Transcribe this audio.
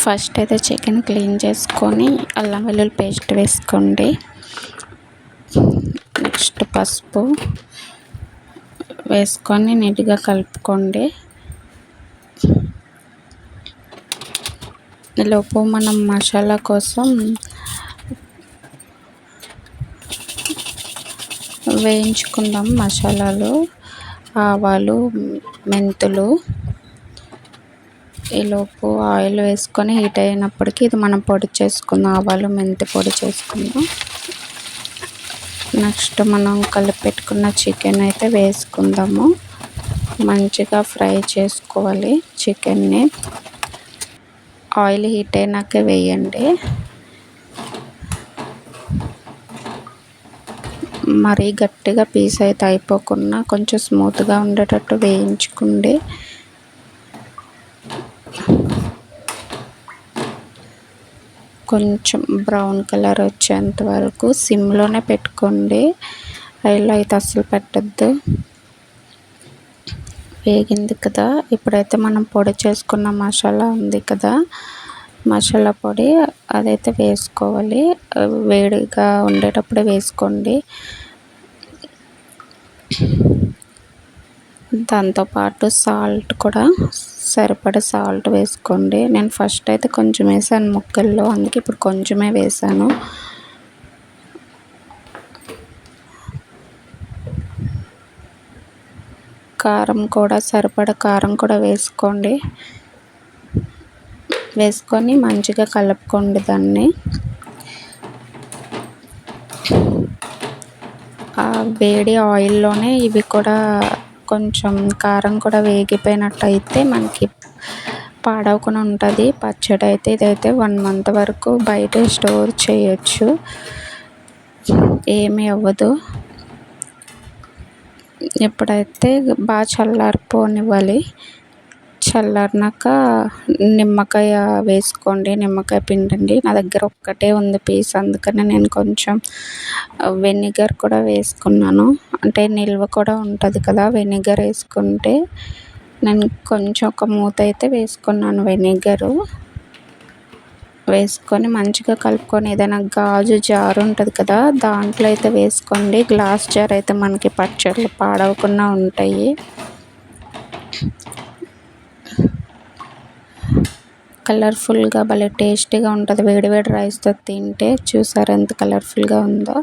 First అయితే chicken clean చేసుకొని అల్లం వెల్లుల్లి పేస్ట్ వేసుకోండి. నెక్స్ట్ పసుపు వేసుకొని నీట్గా కలుపుకోండి. లోపు మనం మసాలా కోసం వేయించుకుందాం. మసాలాలు ఆవాలు, మెంతులు. ఈలోపు ఆయిల్ వేసుకొని హీట్ అయినప్పటికీ ఇది మనం పొడి చేసుకుందాం. ఆవాలు మెంతి పొడి చేసుకుందాం. నెక్స్ట్ మనం కలిపి పెట్టుకున్న చికెన్ అయితే వేసుకుందాము. మంచిగా ఫ్రై చేసుకోవాలి చికెన్ని. ఆయిల్ హీట్ అయినాకే వేయండి. మరీ గట్టిగా పీస్ అయితే అయిపోకుండా కొంచెం స్మూత్గా ఉండేటట్టు వేయించుకోండి. కొంచెం బ్రౌన్ కలర్ వచ్చేంత వరకు సిమ్లోనే పెట్టుకోండి. ఆయిల్లో అయితే అస్సలు పెట్టద్దు. వేగింది కదా, ఇప్పుడైతే మనం పొడి చేసుకున్న మసాలా ఉంది కదా, మసాలా పొడి అదైతే వేసుకోవాలి. వేడిగా ఉండేటప్పుడే వేసుకోండి. దాంతోపాటు సాల్ట్ కూడా సరిపడా సాల్ట్ వేసుకోండి. నేను ఫస్ట్ అయితే కొంచెం వేసాను ముక్కల్లో, అందుకే ఇప్పుడు కొంచెమే వేసాను. కారం కూడా సరిపడా కారం కూడా వేసుకోండి. వేసుకొని మంచిగా కలుపుకోండి దాన్ని. ఆ వేడి ఆయిల్లోనే ఇవి కూడా కొంచెం కారం కూడా వేగిపోయినట్టయితే మనకి పాడవకుండా ఉంటుంది పచ్చడి అయితే. ఇదైతే 1 month వరకు బయట స్టోర్ చేయొచ్చు, ఏమీ అవ్వదు. ఇప్పుడైతే బాగా చల్లారిపోనివ్వాలి. చల్లారినాక నిమ్మకాయ వేసుకోండి. నిమ్మకాయ పిండండి. నా దగ్గర ఒక్కటే ఉంది పీస్, అందుకని నేను కొంచెం వెనిగర్ కూడా వేసుకున్నాను. అంటే నిల్వ కూడా ఉంటుంది కదా వెనిగర్ వేసుకుంటే. నేను కొంచెం ఒక మూత అయితే వేసుకున్నాను వెనిగరు. వేసుకొని మంచిగా కలుపుకొని ఏదైనా గాజు జారు ఉంటుంది కదా, దాంట్లో అయితే వేసుకోండి. గ్లాస్ జార్ అయితే మనకి పచ్చళ్ళు పాడవకుండా ఉంటాయి. కలర్ఫుల్గా భలే టేస్టీగా ఉంటుంది. వేడివేడి రైస్తో తింటే చూసారా ఎంత కలర్ఫుల్గా ఉందో.